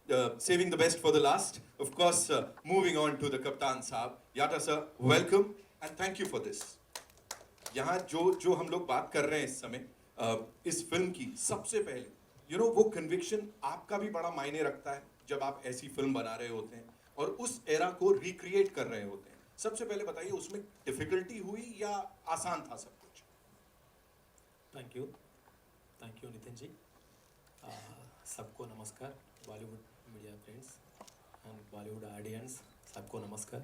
saving the best for the last. Of course, moving on to the Kaptan Saab. Yata sir, welcome and thank you for this. यहाँ जो जो हम लोग बात कर रहे हैं इस समय इस फिल्म की सबसे पहले वो कन्विक्शन आपका भी बड़ा मायने रखता है जब आप ऐसी फिल्म बना रहे होते हैं और उस एरा को रिक्रिएट कर रहे होते हैं. सबसे पहले बताइए उसमें डिफिकल्टी हुई या आसान था सब कुछ? Thank you Nitin ji. सबको नमस्कार. Bollywood media friends and Bollywood audience सबको नमस्कार.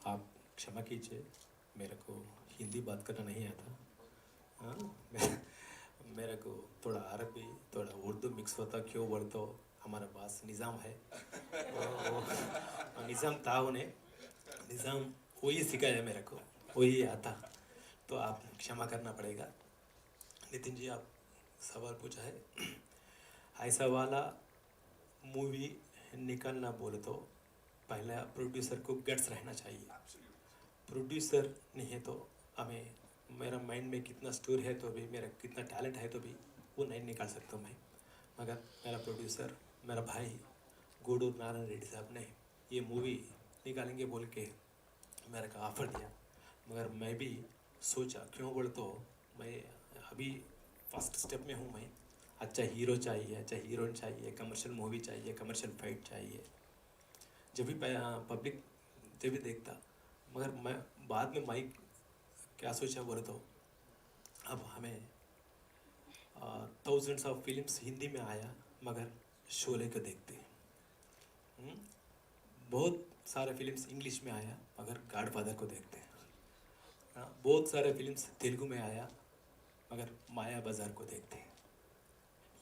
आप क्षमा कीजिए, मेरे को हिंदी बात करना नहीं आता. मेरे को थोड़ा अरबी थोड़ा उर्दू मिक्स होता. क्यों बोल तो हमारा पास निज़ाम है. निज़ाम था उन्हें निज़ाम वही सिखाया मेरे को, वही आता. तो आप क्षमा करना पड़ेगा. नितिन जी, आप सवाल पूछा है. ऐसा वाला मूवी निकालना बोले तो पहले प्रोड्यूसर को गट्स रहना चाहिए. प्रोड्यूसर नहीं है तो हमें मेरा माइंड में कितना स्टोर है तो भी मेरा कितना टैलेंट है तो भी वो नहीं निकाल सकता मैं. मगर मेरा प्रोड्यूसर मेरा भाई गूडूर नारायण रेड्डी साहब ने ये मूवी निकालेंगे बोल के मेरे को ऑफ़र दिया. मगर मैं भी सोचा क्यों बोले तो मैं अभी फर्स्ट स्टेप में हूँ. मैं अच्छा हीरो चाहिए, अच्छा हीरोइन चाहिए, कमर्शियल मूवी चाहिए, कमर्शियल फाइट चाहिए. जब भी पब्लिक जब भी देखता. मगर मैं बाद में माइक क्या सोचा बोले तो अब हमें थाउजेंड्स ऑफ फिल्म्स हिंदी में आया मगर शोले को देखते. बहुत सारे फिल्म्स इंग्लिश में आया मगर गॉडफादर को देखते. बहुत सारे फिल्म्स तेलुगु में आया मगर माया बाजार को देखते.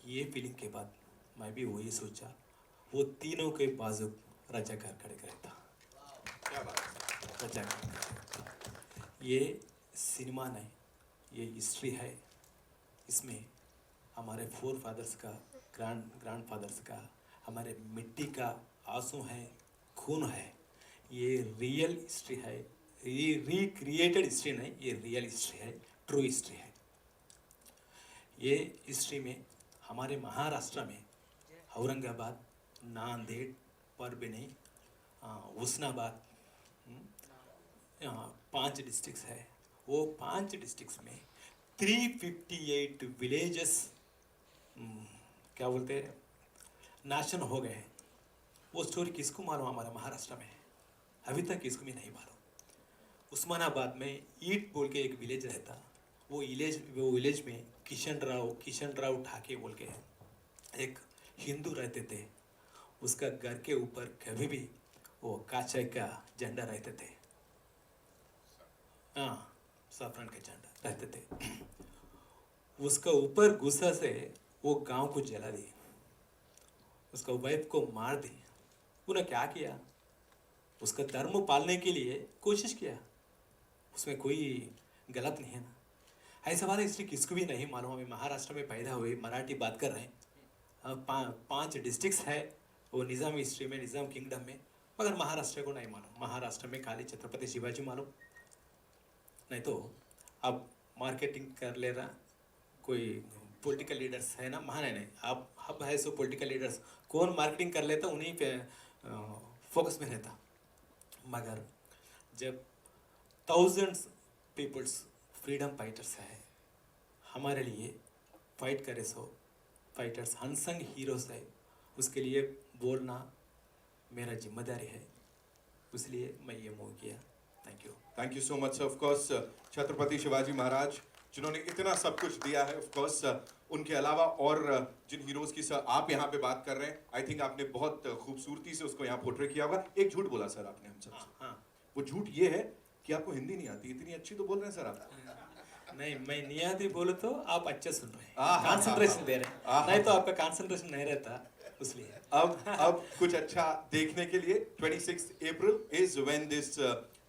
ये फिल्म के बाद मैं भी वही सोचा, वो तीनों के बाजू रजाकार खड़े रहता. क्या बात है. रजाकार ये सिनेमा नहीं, ये हिस्ट्री है. इसमें हमारे फोर फादर्स का ग्रैंड फादर्स का हमारे मिट्टी का आंसू है, खून है. ये रियल हिस्ट्री है. ये रिक्रिएटेड हिस्ट्री नहीं, ये रियल हिस्ट्री है, ट्रू हिस्ट्री है. ये हिस्ट्री में हमारे महाराष्ट्र में औरंगाबाद, नांदेड़, परभणी, हुस्नाबाद 5 डिस्ट्रिक्ट्स है. वो 5 डिस्ट्रिक्ट्स में 358 विलेजेस क्या बोलते हैं नाशन हो गए. वो स्टोरी किसको मालूम हमारे महाराष्ट्र में? अभी तक किसको भी नहीं मालूम. उस्मानाबाद में ईट बोल के एक विलेज रहता. वो विलेज में किशन राव ठाके बोल के एक हिंदू रहते थे. उसका घर के ऊपर कभी भी वो काचे का झंडा रहते थे. हाँ, सैफरन का झंडा रहते थे. उसका ऊपर गुस्सा से वो गांव को जला दी, उसका वाइफ को मार दी. उन्हें क्या किया? उसका धर्म पालने के लिए कोशिश किया. उसमें कोई गलत नहीं है ना. ऐसा वाला हिस्ट्री किसको भी नहीं मालूम. हमें महाराष्ट्र में पैदा हुए, मराठी बात कर रहे हैं. 5 डिस्ट्रिक्ट्स है वो निज़ाम हिस्ट्री में, निज़ाम किंगडम में. मगर महाराष्ट्र को नहीं मालूम. महाराष्ट्र में खाली छत्रपति शिवाजी मालूम. नहीं तो अब मार्केटिंग कर ले रहा कोई पॉलिटिकल लीडर्स है ना. महान नहीं अब हब है सो पॉलिटिकल लीडर्स कौन मार्केटिंग कर लेता उन्हीं पे फोकस में रहता. मगर जब थाउजेंड्स पीपल्स फ्रीडम फाइटर्स है हमारे लिए फाइट करे सो फाइटर्स अनसंग हीरोज है, उसके लिए बोलना मेरा जिम्मेदारी है. इसलिए मैं ये मूव किया. Thank you so much sir. Of course Chhatrapati Shivaji Maharaj जिन्होंने इतना सब कुछ दिया है, ऑफ कोर्स उनके अलावा और जिन हीरोज की सर आप यहाँ पे बात कर रहे हैं, आई थिंक आपने बहुत खूबसूरती से उसको यहाँ पोर्ट्रे किया होगा. एक झूठ बोला सर आपने हम सब. हाँ. वो झूठ ये है कि आपको हिंदी नहीं आती. इतनी अच्छी तो बोल रहे हैं सर आप. नहीं, मैं नहीं आती बोलो तो आप अच्छे सुन रहे हैं, हाँ, कंसंट्रेशन दे रहे हैं. नहीं तो आपका कंसंट्रेशन नहीं रहता इसलिए. अब कुछ अच्छा देखने के लिए 26 April is when this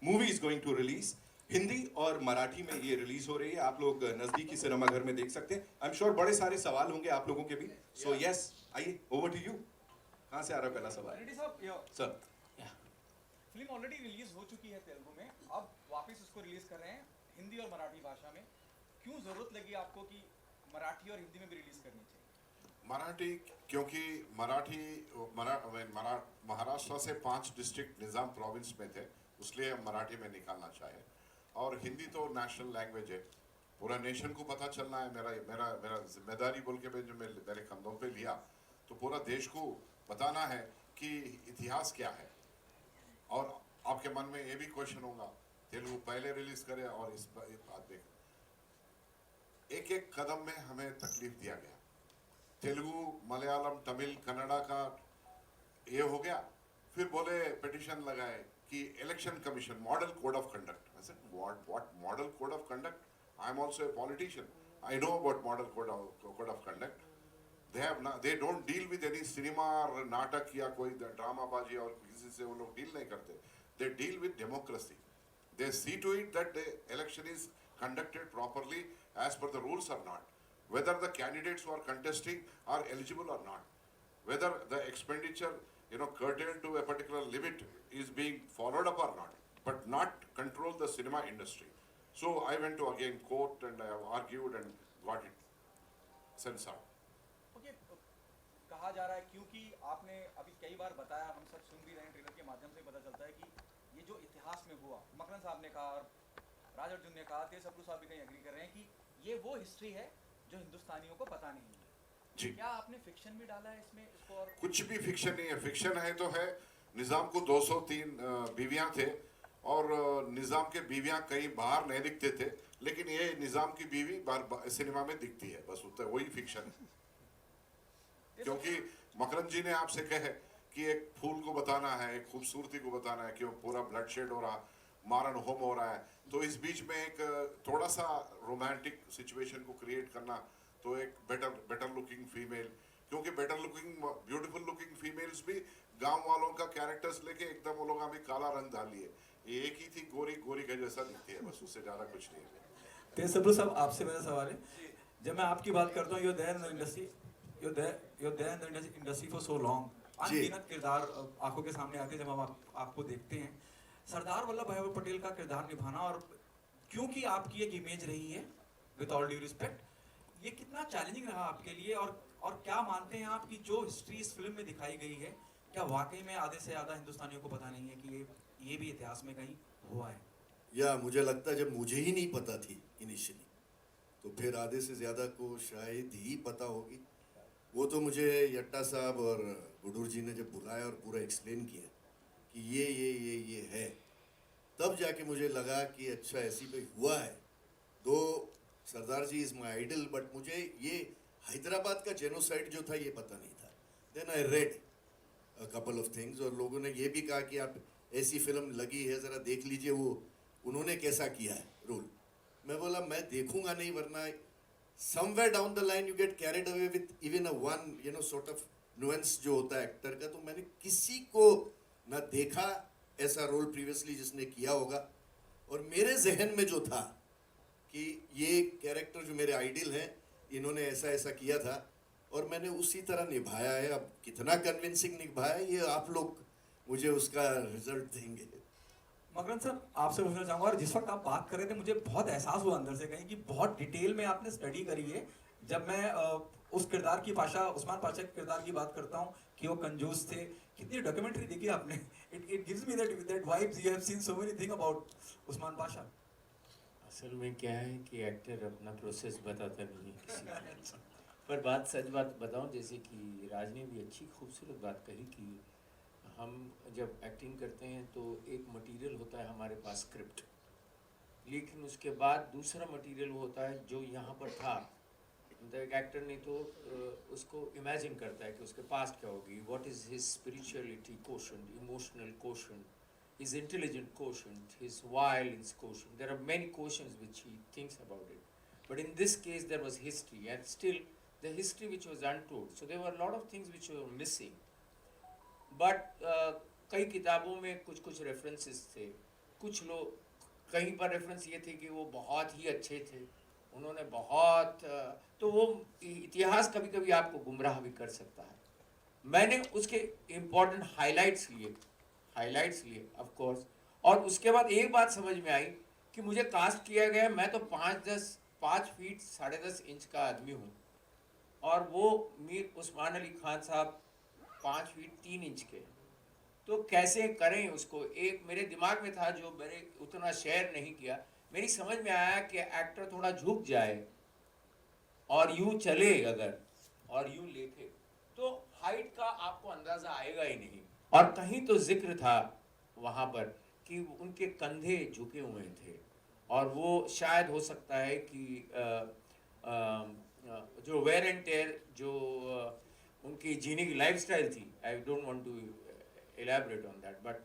movie is going to release. Hindi और मराठी में ये रिलीज हो रही है. आप लोग नजदीकी सिनेमा घर में देख सकते हैं. आई एम श्योर बड़े सारे सवाल होंगे आप लोगों के भी. सो यस, आइए ओवर टू यू. कहाँ से आ रहा है पहला सवाल? रेड्डी साहब, सर फिल्म ऑलरेडी रिलीज हो चुकी है तेलुगु में, अब वापस उसको रिलीज कर रहे हैं हिंदी और मराठी भाषा में. क्यों जरूरत लगी आपको कि मराठी और हिंदी में भी रिलीज करनी चाहिए? मराठी, क्योंकि महाराष्ट्र से 5 डिस्ट्रिक्ट निज़ाम प्रोविंस में थे, इसलिए हम मराठी में निकालना चाहे। और हिंदी तो नेशनल लैंग्वेज है, पूरा नेशन को पता चलना है। मेरा मेरा मेरा जिम्मेदारी बोल के मैं जो मेरे कंधों पे लिया, तो पूरा देश को बताना है कि इतिहास क्या है। और आपके मन में ये भी क्वेश्चन होगा, तेलुगु पहले रिलीज करे और इस बात देख, एक एक कदम में हमें तकलीफ दिया गया। तेलुगु, मलयालम, तमिल, कन्नड़ा का ये हो गया, फिर बोले पिटिशन लगाए कि election commission model code of conduct. I said, what model code of conduct? I am also a politician. I know about model code of conduct. They don't deal with any cinema or नाटक या कोई ड्रामाबाजी और किसी से वो लोग deal नहीं करते. They deal with democracy. They see to it that the election is conducted properly as per the rules or not. Whether the candidates who are contesting are eligible or not. Whether the expenditure, curtailed to a particular limit is being followed up or not. But not control the cinema industry. So I went to again court and I have argued and got it censored. Okay, कहा जा रहा है, क्योंकि आपने अभी कई बार बताया, हम सब सुन भी रहे हैं, ट्रेलर के माध्यम से पता चलता है कि ये जो इतिहास में हुआ, मकरन साहब ने कहा और राज अर्जुन ने कहा, तेज अब्रू साहब भी कहीं एग्री कर रहे हैं कि ये वो हिस्ट्री है जो हिंदुस्तानियों को पता नहीं है। जी। क्या आपने फिक्शन भी डाला है इसमें इसको? और कुछ भी फिक्शन नहीं है। फिक्शन है तो है, निजाम को 203 बीवियां थे और निजाम के बीवियां कहीं बाहर नहीं दिखते थे, लेकिन ये निजाम की बीवी सिनेमा में दिखती है, बस उतना वही फिक्शन है। क्योंकि मकरन जी ने आपसे कहे कि एक फूल को बताना है, एक खूबसूरती को बताना है, क्यों पूरा ब्लडशेड हो रहा, मारन होम हो रहा है, तो इस बीच में एक थोड़ा सा रोमांटिक सिचुएशन को क्रिएट करना, तो एक बेटर लुकिंग फीमेल, क्योंकि better looking beautiful looking females भी गांव वालों का कैरेक्टर्स लेके एकदम वो लोग अभी काला रंग डाल लिए, एक ही थी, गोरी का जैसा दिखती है, बस उससे ज्यादा कुछ नहीं है। तेज अब्रू साहब, आपसे मेरा सवाल है, जब मैं आपकी बात करता हूँ, इंडस्ट्री फॉर सो लॉन्ग, अनगिनत किरदार आंखों के सामने आते हैं जब हम आपको देखते हैं। सरदार वल्लभ भाई पटेल का किरदार निभाना, और क्योंकि आपकी एक इमेज रही है, विद ऑल ड्यू रिस्पेक्ट, ये कितना चैलेंजिंग रहा आपके लिए, और क्या मानते हैं आप कि जो हिस्ट्री इस फिल्म में दिखाई गई है, क्या वाकई में आधे से ज़्यादा हिंदुस्तानियों को पता नहीं है कि ये भी इतिहास में कहीं हुआ है? या मुझे लगता है जब मुझे ही नहीं पता थी इनिशियली, तो फिर आधे से ज़्यादा को शायद ही पता होगी। वो तो मुझे यट्टा साहब और गुडूर जी ने जब बुलाया और पूरा एक्सप्लेन किया कि ये है, तब जाके मुझे लगा कि अच्छा ऐसी कोई हुआ है। तो सरदार जी इज़ माई आइडल, बट मुझे ये हैदराबाद का जेनोसाइड जो था ये पता नहीं था। Then I read a couple of things, और लोगों ने ये भी कहा कि आप ऐसी फिल्म लगी है, ज़रा देख लीजिए वो उन्होंने कैसा किया है रोल। मैं बोला मैं देखूंगा नहीं, वरना somewhere down the line you get carried away with even a one sort of nuance जो होता है एक्टर का। तो मैंने किसी को ना देखा ऐसा रोल प्रीवियसली जिसने किया होगा, और मेरे जहन में जो था कि ये कैरेक्टर जो मेरे आइडियल हैं, इन्होंने ऐसा किया था और मैंने उसी तरह निभाया है। अब कितना कन्विंसिंग निभाया ये आप लोग मुझे उसका रिजल्ट देंगे। मकरन साहब, आपसे पूछना चाहूँगा, और जिस वक्त आप बात कर रहे थे मुझे बहुत एहसास हुआ अंदर से कहीं कि बहुत डिटेल में आपने स्टडी करी है। जब मैं उस किरदार की उस्मान पाशा के किरदार की बात करता हूँ कि वो कंजूस थे, कितनी डॉक्यूमेंट्री देखी आपने, it gives me that vibes, you have seen so many thing about Usman Pasha. असल में क्या है कि एक्टर अपना प्रोसेस बताता नहीं है किसी को। पर बात बताऊं, जैसे कि राज ने भी अच्छी खूबसूरत बात कही कि हम जब एक्टिंग करते हैं तो एक मटेरियल होता है हमारे पास स्क्रिप्ट, लेकिन उसके बाद दूसरा मटेरियल होता है जो यहाँ पर था। मतलब एक एक्टर नहीं तो उसको इमेजिन करता है कि उसके पास्ट क्या होगी, what is his spirituality quotient, emotional quotient, his intelligent quotient, his violence quotient. There are many quotients which he thinks about it. But in this case, there was history, and still the history which was untold. So there were a lot of things which were missing. But कई किताबों में कुछ references थे, कुछ लोग कहीं पर reference ये थे कि वो बहुत ही अच्छे थे, उन्होंने बहुत, तो वो इतिहास कभी कभी आपको गुमराह भी कर सकता है। मैंने उसके इम्पोर्टेंट हाइलाइट्स लिए ऑफ कोर्स, और उसके बाद एक बात समझ में आई कि मुझे कास्ट किया गया, मैं तो 5 फीट 10.5 इंच का आदमी हूँ, और वो मीर उस्मान अली खान साहब 5 फीट 3 इंच के, तो कैसे करें उसको। एक मेरे दिमाग में था जो मैंने उतना शेयर नहीं किया, मेरी समझ में आया कि एक्टर थोड़ा झुक जाए और यूं चले अगर, और यूं लेके, तो हाइट का आपको अंदाजा आएगा ही नहीं। और कहीं तो जिक्र था वहां पर कि उनके कंधे झुके हुए थे, और वो शायद हो सकता है कि जो वेयर एंड टेयर जो उनकी जीने की लाइफस्टाइल थी, I don't want to elaborate on that, but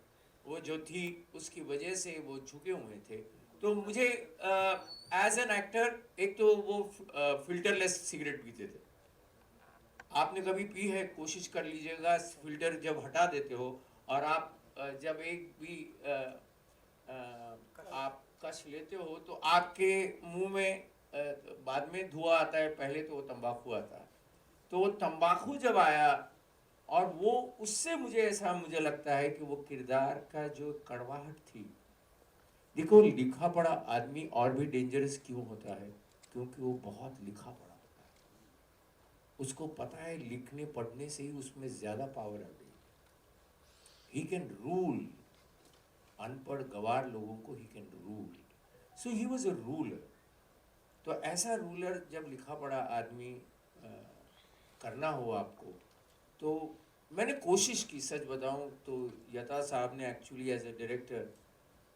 वो जो थी उसकी वजह से वो झुके हुए थे। तो मुझे एज एन एक्टर, एक तो वो फिल्टरलेस सिगरेट पीते थे, आपने कभी पी है, कोशिश कर लीजिएगा, फिल्टर जब हटा देते हो और आप जब एक भी आप कश लेते हो तो आपके मुंह में बाद में धुआं आता है, पहले तो वो तंबाकू आता है। तो वो तंबाकू जब आया, और वो उससे मुझे लगता है कि वो किरदार का जो कड़वाहट थी, देखो लिखा पढ़ा आदमी और भी डेंजरस क्यों होता है, क्योंकि वो बहुत लिखा पढ़ा होता है, उसको पता है लिखने पढ़ने से ही उसमें ज्यादा पावर आ गई, ही कैन रूल, अनपढ़ गवार लोगों को he can rule, so he was a ruler. तो ऐसा रूलर जब लिखा पढ़ा आदमी करना हो आपको, तो मैंने कोशिश की, सच बताऊं तो यता साहब ने एक्चुअली एज ए डायरेक्टर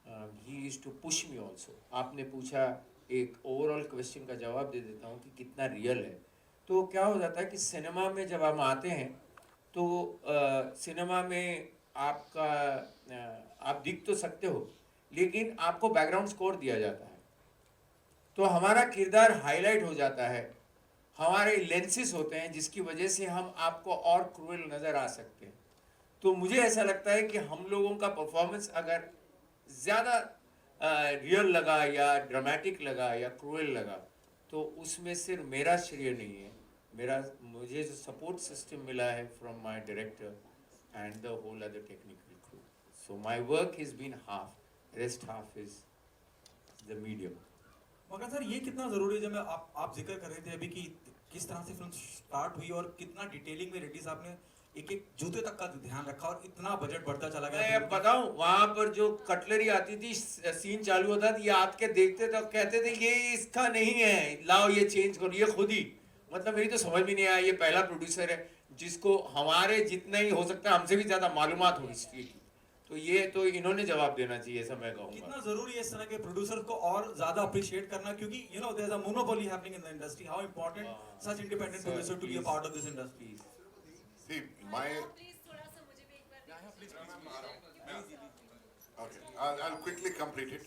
ही used to push me also. आपने पूछा, एक ओवरऑल क्वेश्चन का जवाब दे देता हूँ कि कितना रियल है। तो क्या हो जाता है कि सिनेमा में जब हम आते हैं तो सिनेमा में आपका आप दिख तो सकते हो, लेकिन आपको बैकग्राउंड स्कोर दिया जाता है, तो हमारा किरदार हाईलाइट हो जाता है, हमारे लेंसेस होते हैं जिसकी वजह से हम आपको और क्रूएल नज़र आ सकते हैं। तो मुझे ऐसा लगता है कि हम लोगों का परफॉर्मेंस अगर ज़्यादा रियल लगा या ड्रामेटिक लगा या क्रूएल लगा, तो उसमें सिर्फ मेरा श्रेय नहीं है, मुझे जो सपोर्ट सिस्टम मिला है from my director and the whole other technical crew. So my work is been half, rest half is the medium. मगर सर ये कितना जरूरी है, जब मैं आप जिक्र कर रहे थे अभी कि किस तरह से फिल्म स्टार्ट हुई और कितना डिटेलिंग में रेड्डी साहब ने एक एक जूते तक का ध्यान रखा और इतना बजट बढ़ता चला गया। मैं बताऊं, वहां पर जो कटलरी आती थी, सीन चालू होता था, ये आत के देखते तो कहते थे ये इसका नहीं है, लाओ ये चेंज करो, ये खुद ही, मतलब मेरी तो समझ में नहीं आया, ये पहला प्रोड्यूसर है जिसको हमारे जितना ही हो सकता है हमसे भी ज्यादा मालूमात हो हिस्ट्री की, तो ये तो इन्होंने जवाब देना चाहिए, ऐसा मैं कहूंगा। कितना जरूरी है इस तरह के प्रोड्यूसर को और ज्यादा अप्रिशिएट करना, क्योंकि you know there is a monopoly happening in the industry, how important such independent producer to be a part of this industry. See, my please थोड़ा सा मुझे भी एक बार okay, I'll quickly complete it.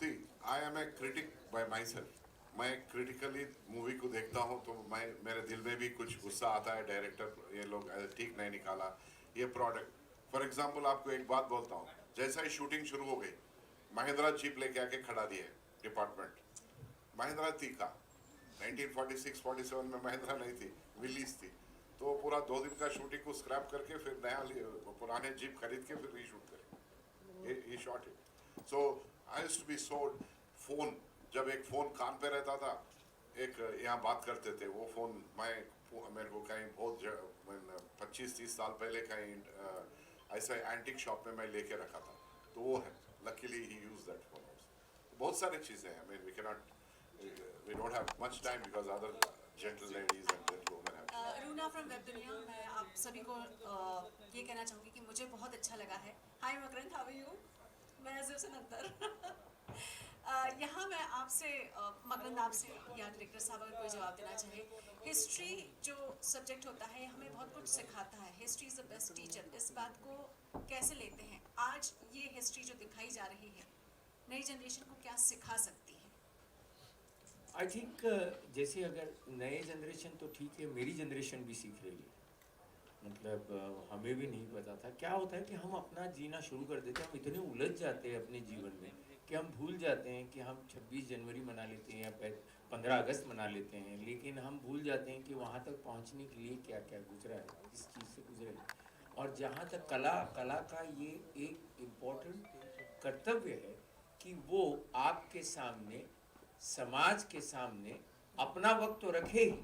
See, I am a critic by myself. मैं critically movie को देखता हूँ तो मैं, मेरे दिल में भी कुछ गुस्सा आता है, डायरेक्टर ये लोग ठीक नहीं निकाला ये प्रोडक्ट। फॉर एग्जांपल आपको एक बात बोलता हूँ, जैसा ही शूटिंग शुरू हो गई, महिंद्रा जीप लेके आके खड़ा दिए डिपार्टमेंट, महिंद्रा थी का 1946-47 में महिंद्रा नहीं थी, विलीज थी, तो पूरा 2 दिन का शूटिंग को स्क्रैप करके फिर नया पुराने जीप खरीद के फिर रीशूट करे, ये शॉट है। So I used to be so, phone, जब एक फोन कान पे रहता था, एक यहाँ बात करते थे, वो फोन मेरे को कहीं बहुत 25-30 साल पहले कहीं ऐसा एंटिक शॉप में मैं लेके रखा था, तो वो है, luckily he use that phone. बहुत सारी चीजें हैं, I mean we cannot, we don't have much time because other gentle ladies and gentlemen have. Runa from web दुनिया, मैं आप सभी को ये कहना चाहूँगी कि मुझे बहुत अच्छा लगा है। हाय मकरंद, हाउ आर यू? मैं ज़ुसन अख्तर। यहाँ मैं आपसे मकरंद, आपसे या डायरेक्टर साहब अगर कोई जवाब देना चाहे, हिस्ट्री जो सब्जेक्ट होता है हमें बहुत कुछ सिखाता है, history is the best teacher, इस बात को कैसे लेते हैं? आज ये हिस्ट्री जो दिखाई जा रही है नई जनरेशन को क्या सिखा सकती है? आई थिंक जैसे अगर नए जनरेशन तो ठीक है, मेरी जनरेशन भी सीख रही है, मतलब हमें भी नहीं पता था क्या होता है कि हम अपना जीना शुरू कर देते हैं, हम इतने उलझ जाते हैं अपने जीवन में कि हम भूल जाते हैं कि हम 26 जनवरी मना लेते हैं या 15 अगस्त मना लेते हैं, लेकिन हम भूल जाते हैं कि वहाँ तक पहुँचने के लिए क्या क्या गुजरा है, किस चीज़ से गुजरे हैं। और जहाँ तक कला का ये एक इम्पोर्टेंट कर्तव्य है कि वो आपके सामने, समाज के सामने अपना वक्त तो रखे ही,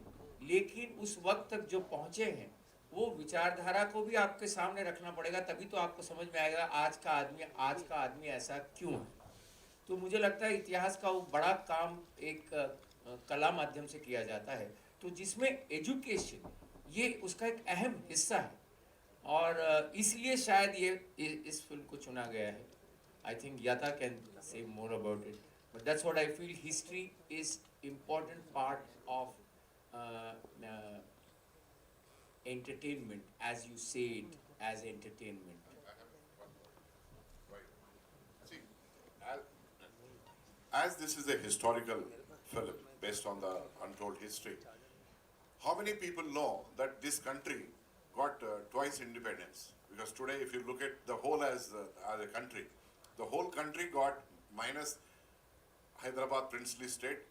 लेकिन उस वक्त तक जो पहुंचे हैं वो विचारधारा को भी आपके सामने रखना पड़ेगा, तभी तो आपको समझ में आएगा आज का आदमी ऐसा क्यों है। तो मुझे लगता है इतिहास का वो बड़ा काम एक कला माध्यम से किया जाता है, तो जिसमें एजुकेशन ये उसका एक अहम हिस्सा है, और इसलिए शायद ये इस फिल्म को चुना गया है। आई थिंक याता can say more about it, but that's what I feel, history is important part of entertainment, as you say it, as entertainment. See, as this is a historical film based on the untold history, how many people know that this country got twice independence? Because today, if you look at the whole as a country, the whole country got minus Hyderabad princely state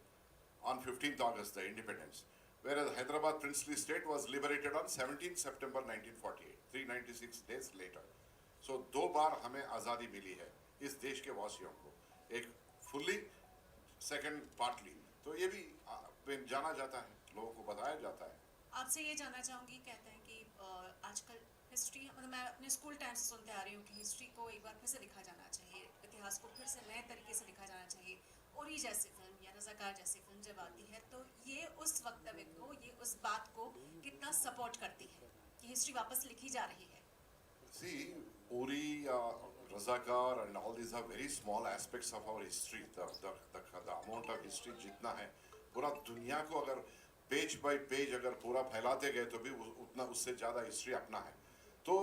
on 15th August, the independence. Whereas Hyderabad princely state was liberated on 17 September 1948, 396 days later. So दो बार हमें आज़ादी मिली है इस देश के वासियों को, एक फुल्ली, सेकंड पार्टली। तो ये भी जाना जाता है, लोगों को बताया जाता है। आपसे ये जानना चाहूँगी, कहते हैं कि आजकल हिस्ट्री, मतलब मैं अपने स्कूल टाइम से सुनते आ रही हूँ कि हिस्ट्री को एक बार फिर से लिखा जाना चाहिए, इतिहास को फिर से नए तरीके से लिखा जाना चाहिए। उरी जैसी फिल्म या रज़ाकार जैसी फिल्म जब आती है तो ये उस वक्तव्य को, ये उस बात को कितना सपोर्ट करती है कि हिस्ट्री वापस लिखी जा रही है? See, Uri, Razakar and all these are very small aspects of our history. The amount of history जितना है, पूरा दुनिया को अगर पेज बाय पेज अगर पूरा फैलाते गए तो भी उतना उससे ज़्यादा हिस्ट्री अपना है। तो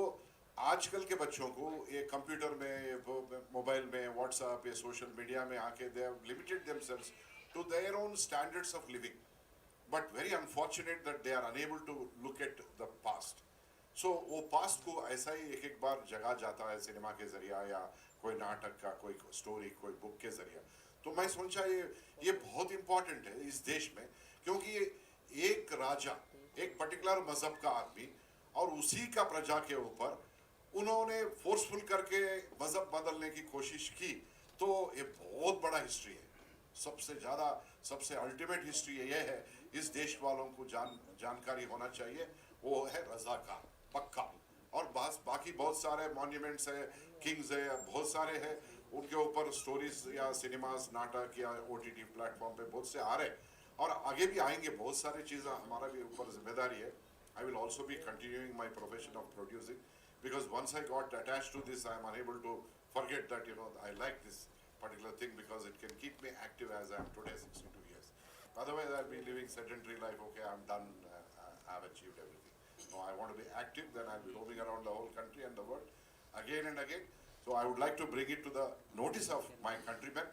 आजकल के बच्चों को ये कंप्यूटर में, मोबाइल में, व्हाट्सएप या सोशल मीडिया में आके they have limited themselves to their own standards of living, but very unfortunate that they are unable to look at the past. So वो पास्ट को ऐसा ही एक बार जगा जाता है सिनेमा के जरिया या कोई नाटक का, कोई स्टोरी, कोई बुक के जरिया। तो मैं सोचा ये बहुत इम्पोर्टेंट है इस देश में, क्योंकि एक राजा, एक पर्टिकुलर मजहब का आदमी और उसी का प्रजा के ऊपर उन्होंने फोर्सफुल करके मजहब बदलने की कोशिश की, तो ये बहुत बड़ा हिस्ट्री है। सबसे ज़्यादा, सबसे अल्टीमेट हिस्ट्री ये है, इस देश वालों को जानकारी होना चाहिए, वो है रज़ाकार पक्का। और बाकी बहुत सारे मॉन्यूमेंट्स है, किंग्स है, बहुत सारे हैं, उनके ऊपर स्टोरीज या सिनेमास, नाटक या OTT प्लेटफॉर्म पे बहुत से आ रहे, और आगे भी आएंगे। बहुत सारी चीज़ें हमारा भी ऊपर जिम्मेदारी है। I will also be continuing my profession of producing, because once I got attached to this, I am unable to forget that, I like this particular thing because it can keep me active as I am today, 62 years. Otherwise, I'll be living sedentary life. Okay, I'm done. I've achieved everything. No, I want to be active. Then I'll be roaming around the whole country and the world again and again. So I would like to bring it to the notice of my countrymen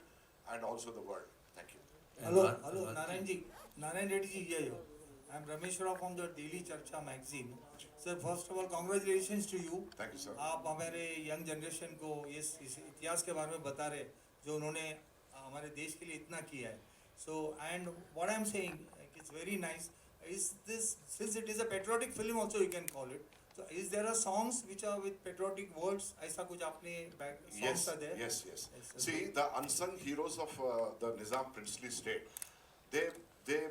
and also the world. Thank you. Hello, Narayan ji, Narayan Reddy ji here. I'm Ramesh Rao from the Daily Charcha magazine. Sir, first of all, congratulations to you. Thank you, sir. आप हमारे young generation को इस इतिहास के बारे में बता रहे, जो उन्होंने हमारे देश के लिए इतना किया है. So, and what I'm saying, it's very nice. Is this, since it is a patriotic film also, you can call it. So, is there are songs which are with patriotic words? ऐसा कुछ आपने songs Yes, are there? yes. Yes, sir. See, the unsung heroes of the Nizam princely state, they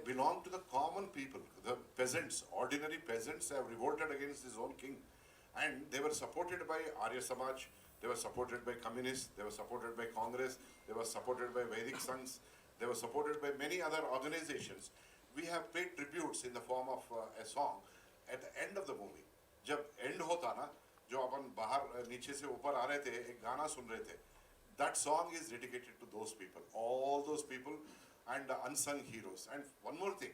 belong to the common people. The peasants, ordinary peasants, have revolted against his own king, and they were supported by Arya Samaj, they were supported by communists, they were supported by Congress, they were supported by Vedic Sanghs, they were supported by many other organizations. We have paid tributes in the form of a song at the end of the movie. जब end होता ना, जो अपन बाहर नीचे से ऊपर आ रहे थे, एक गाना सुन रहे थे, that song is dedicated to those people, all those people and the unsung heroes. And one more thing,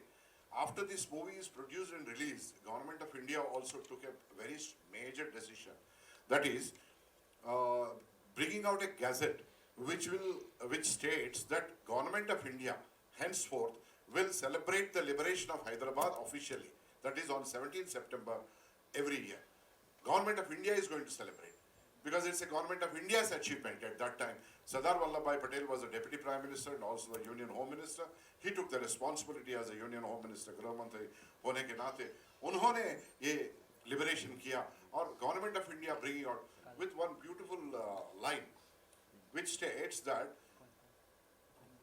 after this movie is produced and released, Government of India also took a very major decision. That is, bringing out a gazette which states that Government of India henceforth will celebrate the liberation of Hyderabad officially. That is on 17th September every year. Government of India is going to celebrate, because it's a Government of India's achievement at that time. Sardar Vallabhbhai Patel was the Deputy Prime Minister and also the Union Home Minister. He took the responsibility as a Union Home Minister, Grah Mantri होने के नाते उन्होंने ये liberation किया, और Government of India bringing out with one beautiful line which states that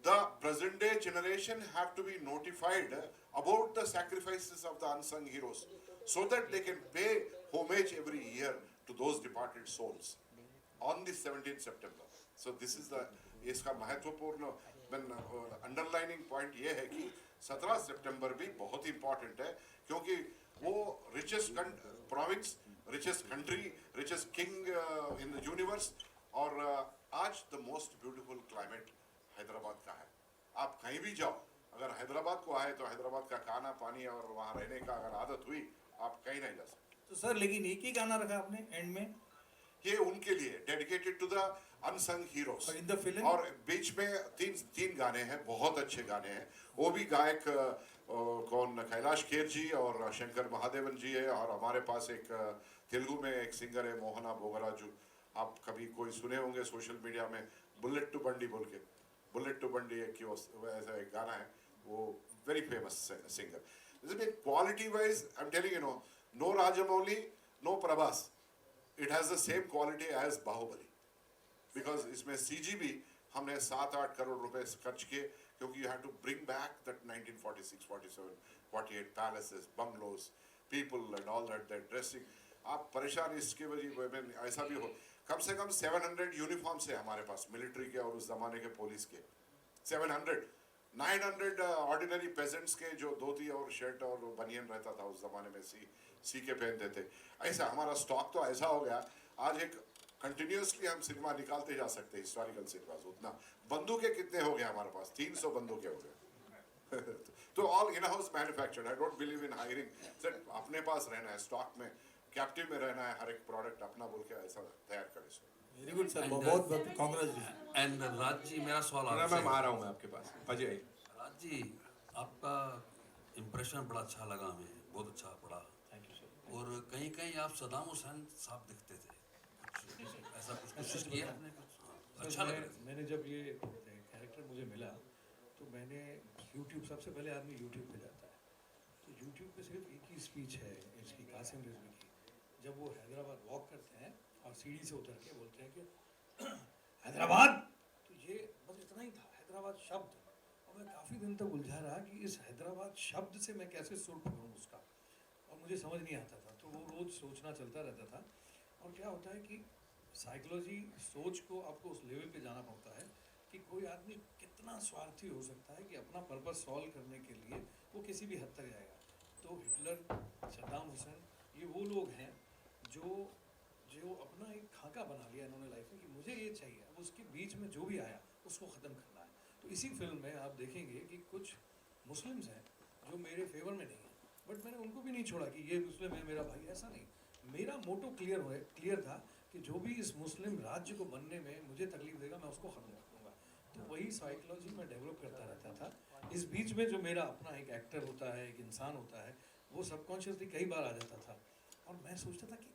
the present day generation have to be notified about the sacrifices of the unsung heroes so that they can pay homage every year to those departed souls on the 17th September. So this is the इसका महत्वपूर्ण underlining point ये है कि 17 सितंबर भी बहुत important है क्योंकि वो richest province, richest country, richest king in the universe और आज the most beautiful climate Hyderabad का है। आप कहीं भी जाओ, अगर हैदराबाद को आए तो हैदराबाद का खाना पानी और वहाँ रहने का अगर आदत हुई, आप कहीं नहीं जा सकते। तो सर लेकिन एक ही गाना रखा आपने एंड में, ये उनके लिए dedicated to the unsung heroes. In the film और बीच में तीन गाने हैं, बहुत अच्छे गाने हैं। वो भी गायक कौन, कैलाश खेर जी और शंकर महादेवन जी है। और हमारे पास एक तेलुगु में एक सिंगर है मोहना बोगराजू, आप कभी कोई सुने होंगे सोशल मीडिया में, बुलेट टू बंडी बोल के, बुलेट टू बंडी एक ऐसा एक गाना है, वो very famous singer. Quality wise I am telling you no, no Rajamouli, no Prabhas, it has the same quality as Baahubali, because इसमें सीजी भी हमने 7-8 करोड़ रुपए खर्च किए क्योंकि you have to bring back that 1946, 47, 48 palaces, bungalows, people and all that dressing. आप परेशान इसके वजह में ऐसा भी हो, कम से कम 700 यूनिफॉर्म्स है हमारे पास मिलिट्री के और उस जमाने के पुलिस के, 700, 900 ऑर्डिनरी पेजेंट्स के जो धोती और शर्ट और बनियन रहता था उस जमाने में सी के पहनते थे। ऐसा हमारा स्टॉक तो ऐसा हो गया, आज एक कंटिन्यूसली हम सिनेमा निकालते जा सकते हैं, हिस्टोरिकल सिनेमास। उतना बंदूकें कितने हो गए हमारे पास, 300 बंदूकें हो गए। तो all in house manufactured, I don't believe in hiring, सिर्फ अपने पास रहना है, स्टॉक में कैप्टिव में रहना है, हर एक प्रोडक्ट अपना बोल के ऐसा तैयार करें। वेरी गुड सर, बहुत बहुत कांग्रेचुलेशन। एंड राज जी, मेरा सवाल मैं आपसे आ रहा हूँ मैं आपके पास। अजय, राज जी, आपका इम्प्रेशन बड़ा अच्छा लगा हमें, बहुत अच्छा पड़ा। Thank you sir. और कहीं कहीं आप सदाम हुसैन साहब दिखते थे, कुछ ऐसा कुछ कोशिश किया आपने कुछ? हाँ, अच्छा लग रहा था। मैंने जब ये कैरेक्टर मुझे मिला तो मैंने यूट्यूब, सबसे पहले आदमी यूट्यूब पे जाता है, तो यूट्यूब पे सिर्फ एक ही स्पीच है इसकी, कासिम रिजवी की, जब वो हैदराबाद वॉक करते हैं और सीढ़ी से उतर के बोलते हैं कि हैदराबाद, तो ये बस इतना ही था, हैदराबाद शब्द। और मैं काफ़ी दिन तक उलझा रहा कि इस हैदराबाद शब्द से मैं कैसे सुर पकड़ूँ उसका, और मुझे समझ नहीं आता था, तो वो रोज़ सोचना चलता रहता था। और क्या होता है कि साइकोलॉजी सोच को आपको उस लेवल पे जाना पड़ता है कि कोई आदमी कितना स्वार्थी हो सकता है कि अपना पर्पस सॉल्व करने के लिए वो किसी भी हद तक जाएगा। तो हिटलर, सद्दाम हुसैन, ये वो लोग हैं जो अपना एक खाका बना लिया इन्होंने लाइफ में कि मुझे ये चाहिए, अब उसके बीच में जो भी आया उसको ख़त्म करना है। तो इसी फिल्म में आप देखेंगे कि कुछ मुस्लिम्स हैं जो मेरे फेवर में नहीं हैं, बट मैंने उनको भी नहीं छोड़ा कि ये मुस्लिम है मेरा भाई, ऐसा नहीं। मेरा मोटो क्लियर था कि जो भी इस मुस्लिम राज्य को बनने में मुझे तकलीफ देगा मैं उसको ख़त्म कर दूँगा। तो वही साइकोलॉजी मैं डेवलप करता रहता था। इस बीच में जो मेरा अपना एक एक्टर होता है, एक इंसान होता है, वो सबकॉन्शियसली कई बार आ जाता था और मैं सोचता था कि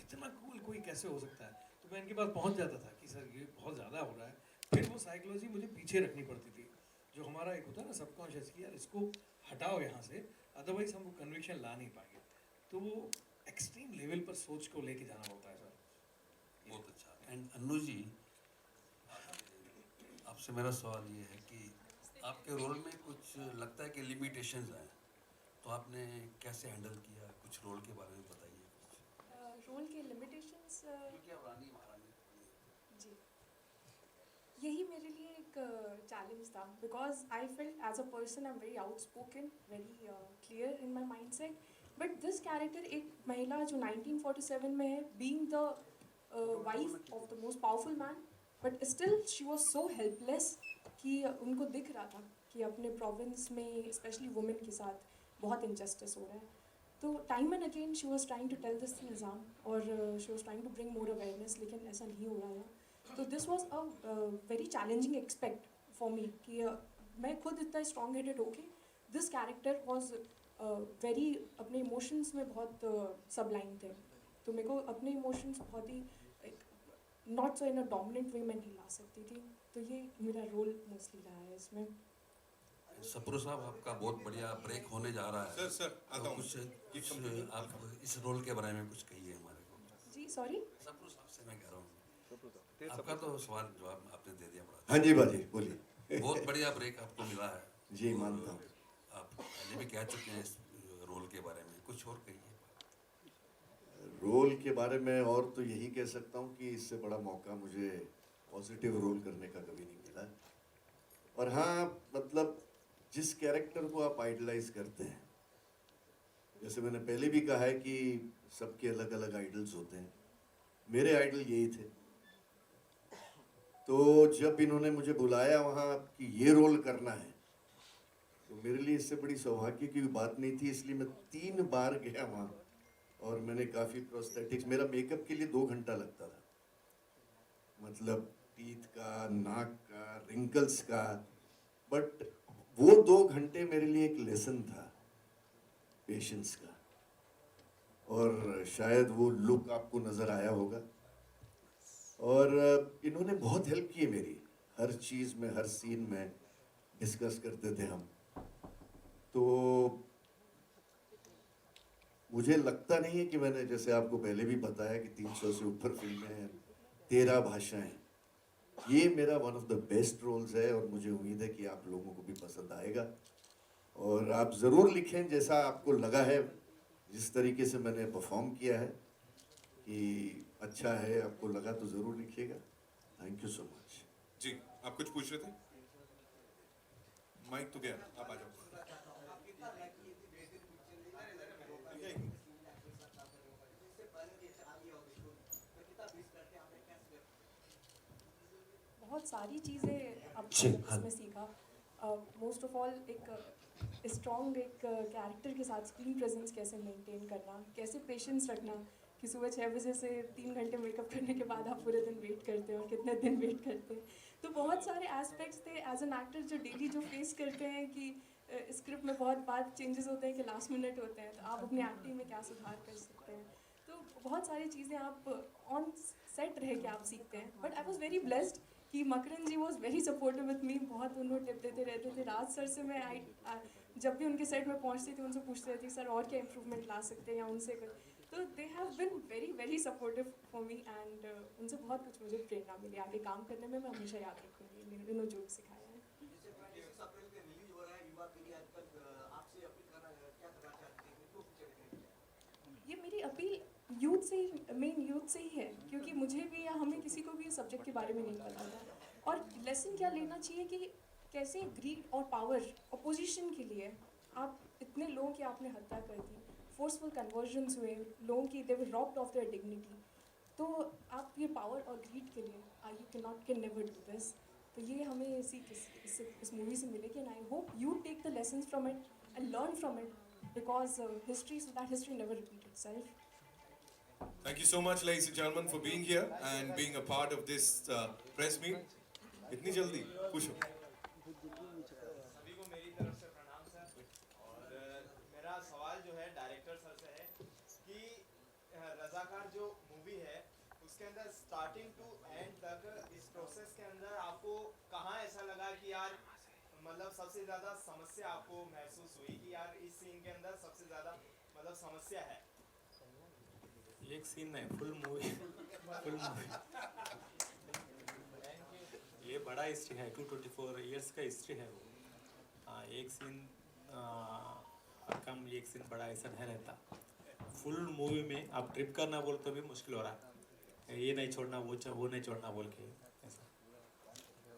इतना कूल कोई कैसे हो सकता है। तो मैं इनके पास पहुंच जाता था कि सर ये बहुत ज़्यादा हो रहा है। फिर वो साइकोलॉजी मुझे पीछे रखनी पड़ती थी, जो हमारा एक होता है ना सबकॉन्शियस की, यार इसको हटाओ यहाँ से, अदरवाइज हम वो कन्विक्शन ला नहीं पाएंगे। तो वो एक्सट्रीम लेवल पर सोच को लेके जाना होता है सर। बहुत अच्छा। एंड अन्नू जी, आपसे मेरा सवाल ये है कि आपके रोल में कुछ लगता है कि लिमिटेशंस हैं, तो आपने कैसे हैंडल किया? कुछ रोल के बारे में बताइए। रोल के लिमिटेशंस, क्योंकि आप रानी महारानी जी, यही मेरे लिए एक चैलेंज था, because I feel as a person I am very outspoken, very clear in my mind set, but this character एक महिला जो 1947 में है, being the wife of the most powerful man, but still she was so helpless कि उनको दिख रहा था कि अपने प्रोविंस में स्पेशली वुमेन के साथ बहुत इनजस्टिस हो रहा है। तो time and again she was trying to tell this to Nizam और she was trying to bring more awareness, लेकिन ऐसा नहीं हो रहा था। तो this was a very challenging expect for me कि मैं खुद इतना स्ट्रॉन्ग हेडेड होके, दिस कैरेक्टर वॉज वेरी अपने इमोशंस में बहुत सबलाइन थे, तो मेरे को अपने इमोशंस बहुत ही not so in a dominant वे में नहीं ला सकती थी। तो ये मेरा रोल मोस्टली रहा है इसमें। सप्रू साहब, आपका बहुत बढ़िया ब्रेक होने जा रहा है। सर आता हूँ। कुछ आप इस रोल के बारे में कुछ कहिए हमारे को। जी सॉरी, सप्रू साहब से मैं कह रहा हूँ, आपका तो सवाल जवाब आपने दे दिया बड़ा। हाँ जी बाजी बोलिए। बहुत बढ़िया ब्रेक आपको मिला है। जी, और मानता हूँ। आप पहले भी कह चुके हैं इस रोल के बारे में, कुछ और कहिए। रोल के बारे में और तो यही कह सकता हूँ कि इससे बड़ा मौका मुझे पॉजिटिव रोल करने का कभी नहीं मिला। और हाँ, मतलब जिस कैरेक्टर को आप आइडलाइज करते हैं, जैसे मैंने पहले भी कहा है कि सबके अलग अलग आइडल्स होते हैं, मेरे आइडल यही थे। तो जब इन्होंने मुझे बुलाया वहाँ कि ये रोल करना है, तो मेरे लिए इससे बड़ी सौभाग्य की बात नहीं थी, इसलिए मैं 3 बार गया वहाँ। और मैंने काफ़ी प्रोस्थेटिक्स, मेरा मेकअप के लिए 2 घंटा लगता था, मतलब टीथ का, नाक का, रिंकल्स का। बट वो 2 घंटे मेरे लिए एक लेसन था पेशेंस का, और शायद वो लुक आपको नज़र आया होगा। और इन्होंने बहुत हेल्प की है मेरी, हर चीज़ में, हर सीन में डिस्कस करते थे हम। तो मुझे लगता नहीं है कि मैंने, जैसे आपको पहले भी बताया कि 300 से ऊपर फिल्में हैं, 13 भाषाएं, ये मेरा one of the best roles है। और मुझे उम्मीद है कि आप लोगों को भी पसंद आएगा। और आप ज़रूर लिखें जैसा आपको लगा है, जिस तरीके से मैंने परफॉर्म किया है, कि अच्छा है, आपको लगा तो ज़रूर लिखिएगा। Thank you so much. जी, आप कुछ पूछ रहे थे? माइक तो गया, आप आ जाओ। बहुत सारी चीज़ें अब जी, हाँ। इसमें सीखा। मोस्ट ऑफ ऑल एक स्ट्रॉन्ग एक कैरेक्टर के साथ स्क्रीन प्रेजेंस कैसे मेंटेन करना, कैसे पेशेंस रखना कि सुबह 6 बजे से 3 घंटे मेकअप करने के बाद आप पूरे दिन वेट करते हैं और कितने दिन वेट करते हैं। तो बहुत सारे एस्पेक्ट्स थे एज एन एक्टर जो डेली जो फेस करते हैं कि स्क्रिप्ट में बहुत बार चेंजेस होते हैं कि लास्ट मिनट होते हैं, तो आप अपनी एक्टिंग में क्या सुधार कर सकते हैं। तो बहुत सारी चीज़ें आप ऑन सेट रह के आप सीखते हैं। But I was very blessed कि Makarand ji was very supportive with me, बहुत उन्होंने टिप देते रहते थे। राज सर से मैं जब भी उनके सेट में पहुंचती थी उनसे पूछती रहती सर और क्या इम्प्रूवमेंट ला सकते हैं या उनसे कुछ। तो they have been very very supportive for me and उनसे बहुत कुछ मुझे प्रेरणा मिली आगे काम करने में। मैं हमेशा याद रखूँगी इन्होंने जो भी सिखाया है। ये मेरी अपील यूथ से ही, मेन यूथ से ही है, क्योंकि मुझे भी या हमें किसी को भी इस सब्जेक्ट के बारे में नहीं पता था। और लेसन क्या लेना चाहिए कि कैसे ग्रीड और पावर अपोजिशन के लिए आप इतने लोगों की आपने हत्या कर दी, फोर्सफुल कन्वर्जन्स हुए, लोगों की they were robbed of their dignity. तो आप ये पावर और ग्रीड के लिए you can never do this. तो ये हमें सीख इस मूवी से मिलेगी and I hope you take the lessons from it and learn from it, because history, so that history never repeat itself. Thank you so much, ladies and gentlemen, for being here and being a part of this press meet. इतनी जल्दी पूछो। सभी को मेरी तरफ से प्रणाम sir. और मेरा सवाल जो है डायरेक्टर सर से है कि रज़ाकार जो मूवी है उसके अंदर स्टार्टिंग टू एंड तक इस प्रोसेस के अंदर आपको कहाँ ऐसा लगा कि यार मतलब सबसे ज़्यादा समस्या आपको महसूस हुई कि यार इस सीन के अंदर सबसे ज़्यादा मतलब समस्या है? एक सीन नहीं, फुल मूवी फुल मूवी। ये बड़ा हिस्ट्री है, 224 इयर्स का हिस्ट्री है वो। हाँ, एक सीन कम, एक सीन बड़ा ऐसा नहीं रहता। फुल मूवी में आप ट्रिप करना बोल तो भी मुश्किल हो रहा है, ये नहीं छोड़ना वो नहीं छोड़ना बोल के। ऐसा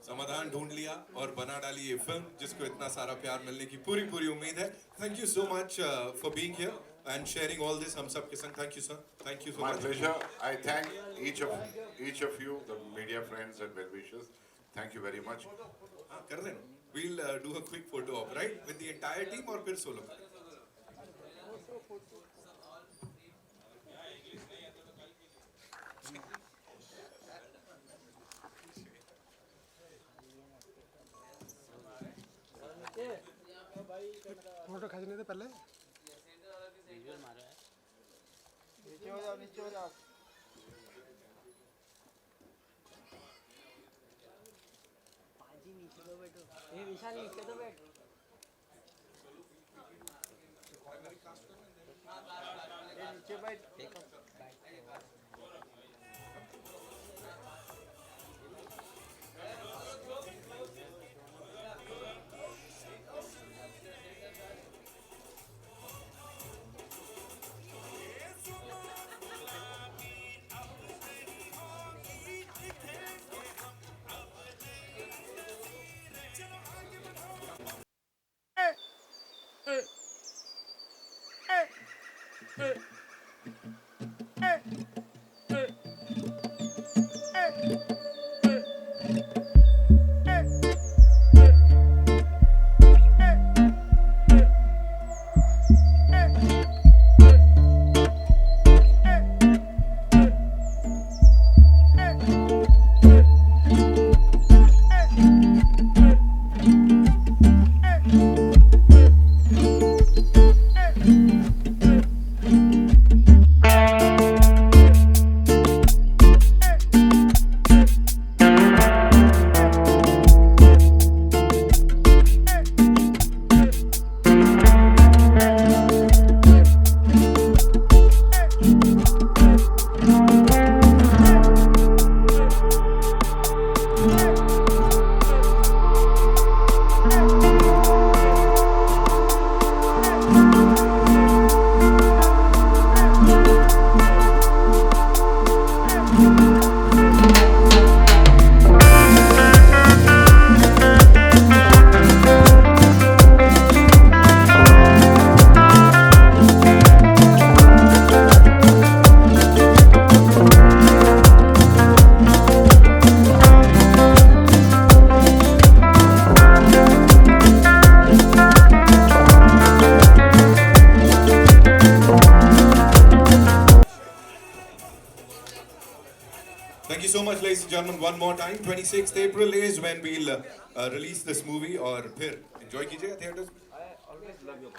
समाधान ढूंढ लिया और बना डाली ये फिल्म जिसको इतना सारा प्यार मिलने की पूरी उम्मीद है। Thank you so much for being here and sharing all this हम सब के संग। Thank you sir, thank you so My much. pleasure. I thank each of you, the media friends and well wishers. Thank you very much. हाँ, कर देना। We'll do a quick photo op, right, with the entire team और फिर solo. Photo खींचने से पहले नीचे हो जाओ, नीचे हो जाओ। ये विशाल नीचे तो बैठ। नीचे बैठ। Thank you so much, ladies and gentlemen. One more time, 26th April is when we'll release this movie. और फिर enjoy कीजिएगा theaters में. I always love your